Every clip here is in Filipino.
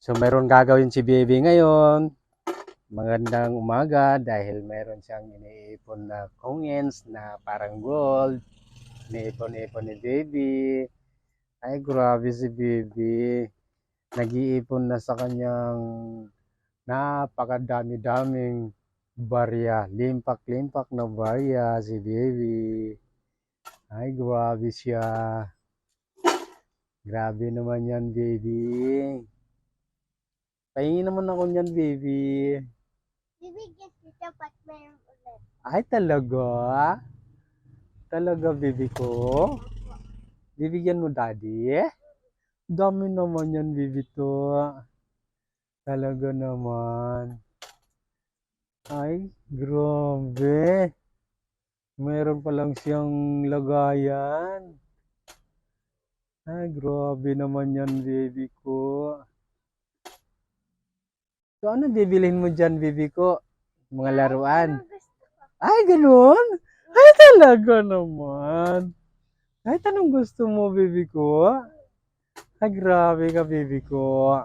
So, mayroon gagawin si baby ngayon. Magandang umaga dahil mayroon siyang iniipon na coins na parang gold. Iniipon-ipon ni baby. Ay, grabe si baby. Nag-iipon na sa kanyang napakadami-daming barya. Limpak-limpak na barya si baby. Ay, grabe siya. Grabe naman yan, baby. Pahingin naman ako niyan, baby. Bibigyan kita pat meron ulit. Ay, talaga? Talaga, baby ko? Bibigyan mo, daddy? Dami naman yan, baby to. Talaga naman. Ay, grabe. Meron pa lang siyang lagayan. Ay, grabe naman yan, baby ko. So, ano bibilhin mo dyan, baby ko? Mga laruan. Ano gusto ko? Ay, ganun? Ay, talaga naman. Kahit anong gusto mo, baby ko? Ay, grabe ka, baby ko.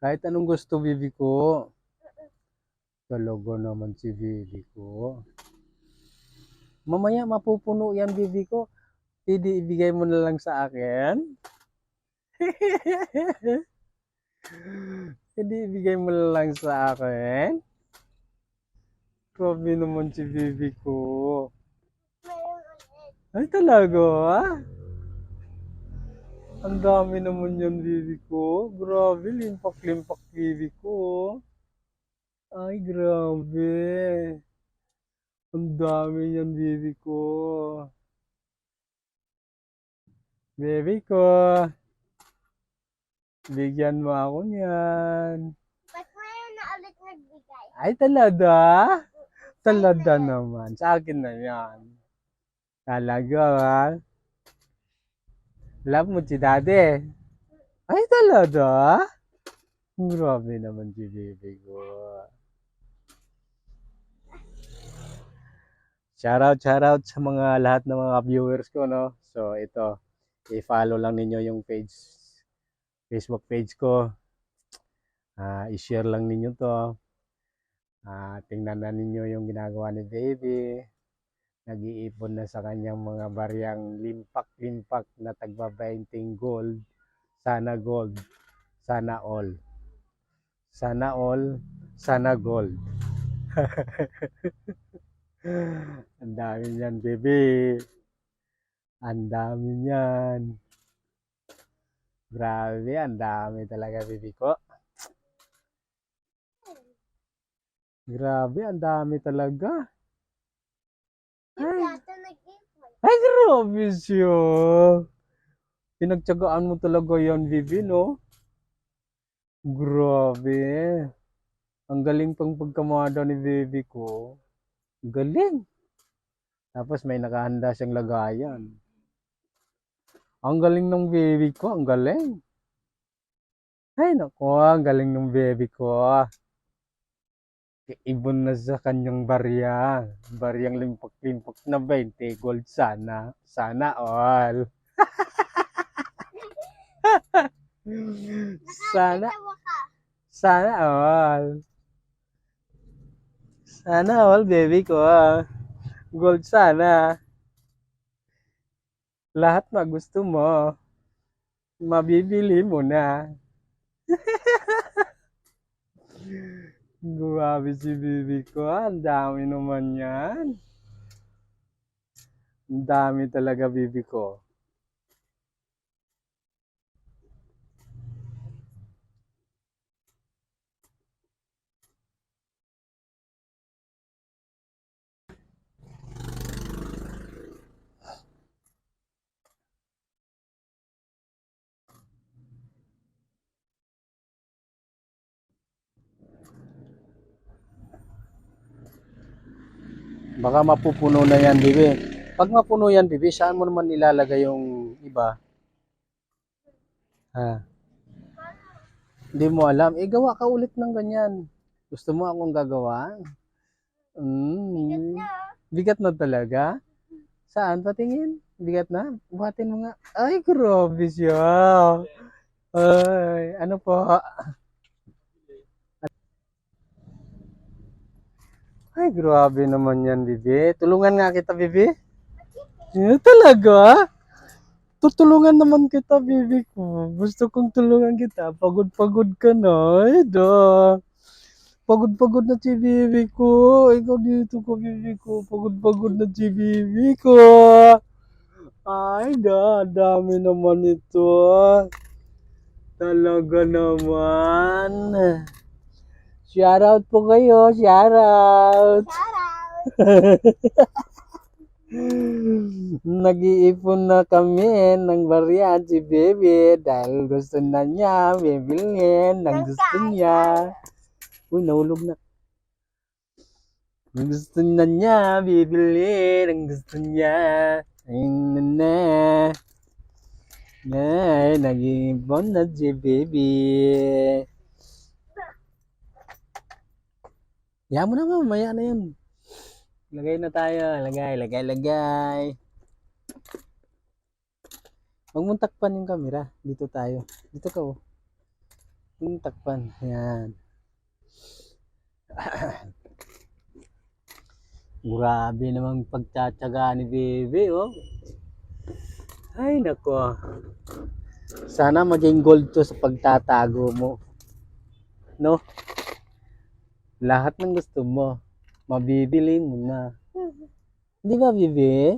Kahit anong gusto, baby ko. Talaga naman si baby ko. Mamaya mapupuno yan, baby ko. Hindi ibigay mo na lang sa akin. Hindi ibigay mo na lang sa akin. Grabe naman si baby ko. Meron ulit. Ay, talaga? Ang dami naman yan, baby ko. Grabe, limpak-limpak, baby ko. Ay, grabe. Ang dami yan, baby ko. Baby ko. Bigyan mo ako niyan. Pat meron na ulit nagbigay. Ay, talaga? Talaga naman. Sa akin na yan. Talaga, ha? Love mo si daddy. Ay, talaga? Grabe naman si baby ko. Shoutout sa mga lahat ng mga viewers ko, no? So, ito. I-follow lang ninyo yung Facebook page ko. I-share lang ninyo to. Tingnan na ninyo yung ginagawa ni baby. Nag-iipon na sa kanyang mga baryang limpak-limpak na tagba 20 gold. Sana gold. Sana all. Sana all. Sana gold. Ang dami niyan, baby. Ang dami niyan. Grabe, ang dami talaga, baby ko. Grabe, ang dami talaga. Yung plato nag-ipon. Ay, grabe siya. Pinagtyagaan mo talaga yan, baby, no? Grabe. Ang galing pang pagkamada ni baby ko. Galing. Tapos may nakahanda siyang lagayan. Ang galing ng baby ko. Ang galing. Ay, naku. Ang galing ng baby ko. Ibon na sa kanyang barya. Baryang limpak-limpak na 20 gold sana. Sana all. Sana, Nakakatawa ka. sana all. Sana all, baby ko. Gold sana. Lahat na gusto mo. Mabibili mo na. Grabe si baby ko. Ang dami naman yan. Ang dami talaga, baby ko. Baka mapupuno na yan, baby. Pag mapuno yan, baby, saan mo naman ilalagay yung iba? Ha? Hindi mo alam. Gawa ka ulit ng ganyan. Gusto mo akong gagawa? Mm. Bigat na talaga? Saan? Patingin. Bigat na? Buhatin mo nga. Ay, grabe siya. Ay, ano po? Ay, grabe naman yan, Bibi. Tulungan nga kita, Bibi. Talaga? Tutulungan naman kita, Bibi ko. Gusto kong tulungan kita. Pagod-pagod ka na. Ay, da. Pagod-pagod na si Bibi ko. Ikaw dito ko, Bibi ko. Pagod-pagod na si Bibi ko. Ay, da. Dami naman ito. Talaga naman. Shoutout po kayo. Shoutout. Shout out. Nag-iipon na kami ng barya si Bebe dahil gusto na niya bibilhin ng gusto niya. Uy, nahulog na. Gusto na niya bibili ng gusto niya. Ay, na. Ay, nag-iipon na si Bebe. Yan mo na, mamaya na yun. Lagay na tayo. Lagay. Huwag mong takpan yung camera. Dito tayo. Dito ka, oh. Huwag mong takpan. Yan. Grabe namang pagtsatsaga ni Bebe, oh. Ay, nako. Sana maging gold to sa pagtatago mo. No? Lahat ng gusto mo, mabibili mo na. Di ba, Bebe?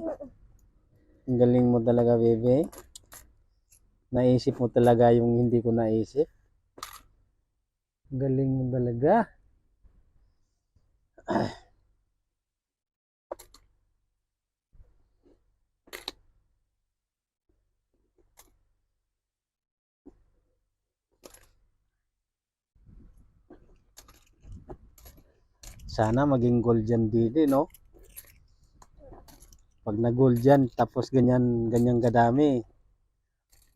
Ang galing mo talaga, Bebe. Naisip mo talaga yung hindi ko naisip. Ang galing mo talaga. Sana maging gold yan, Bebe, no? Pag na-gold yan, tapos ganyan kadami,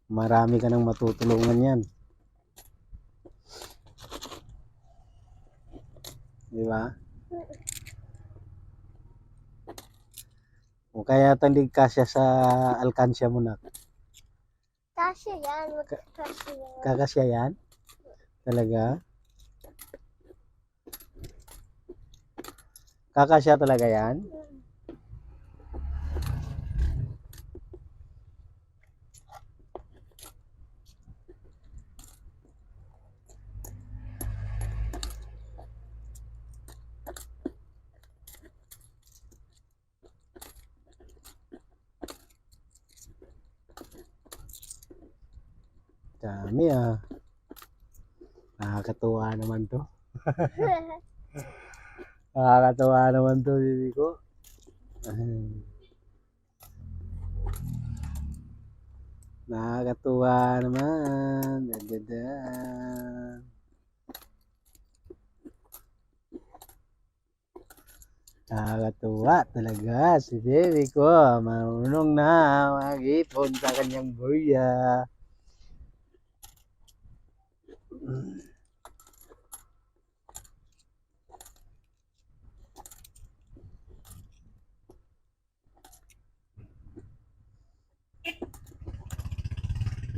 marami ka nang matutulungan yan. Di ba? O kaya hindi kasya sa alkansya mo na. Kasya yan. Kasya yan. Kakasya yan? Talaga? Kakasya talaga yan? Dami ah. Nakakatuwa naman to. Nakakatuwa naman to, Bibi ko. Nakakatuwa naman. Dadadan. Nakakatuwa talaga si Bibi ko. Marunong na mag-ipon sa kanyang burya.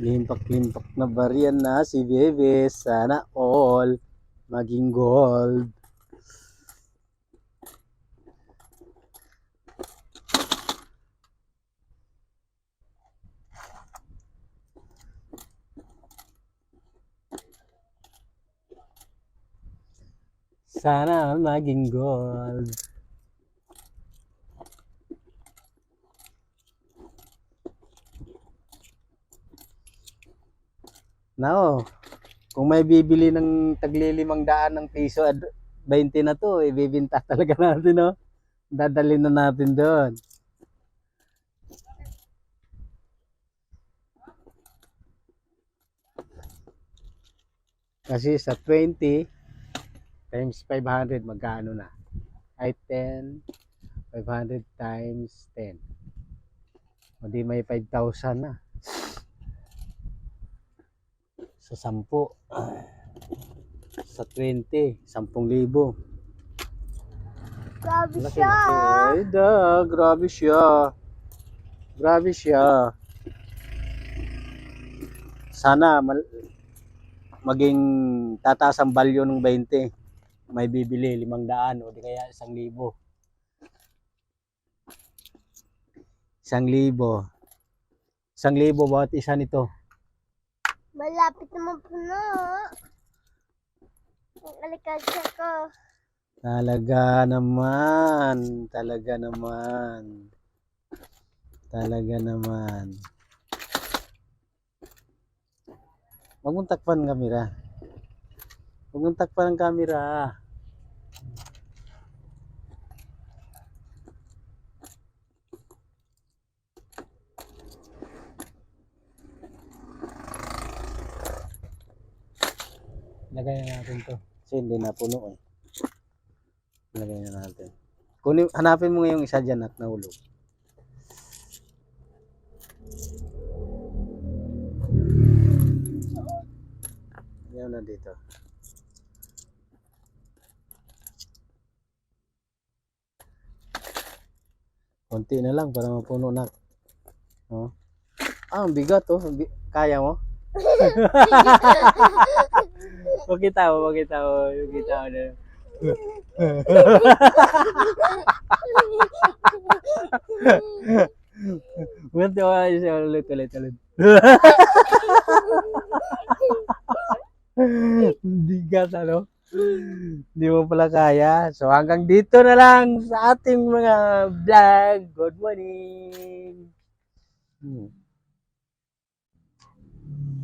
Limpak-limpak na bariyan na si Bebe. Sana all maging gold. Sana maging gold. Now, kung may bibili ng tagli 500 ng piso at 20 na to, ibibinta talaga natin, no? Dadalhin na natin doon. Kasi sa 20 times 500, magkano na? Ay 10, 500 times 10. O di may 5,000 na. Sa 10, sa 20, 10,000. Grabe Laki siya. na. Ay da, grabe siya. Grabe siya. sana maging tataas ang value ng 20. May bibili 500 o di kaya 1,000. 1,000. 1,000 bawat isa nito. Malapit naman puno. Ang alikansya ko. Talaga naman. Talaga naman. Talaga naman. Huwag mong takpan ang kamera. Huwag mong takpan ang kamera. Lagay na natin to. Kasi hindi na puno eh. Lagay na natin. Hanapin mo yung isa dyan at nahulog. Yan na dito. Konti na lang para mapuno na. Oh. Ang bigat oh. Kaya mo? Pakita mo. Pakita mo na. Buti mo siya ulit. Bigat ano? Hindi mo pala kaya. So hanggang dito na lang sa ating mga vlog. Good morning.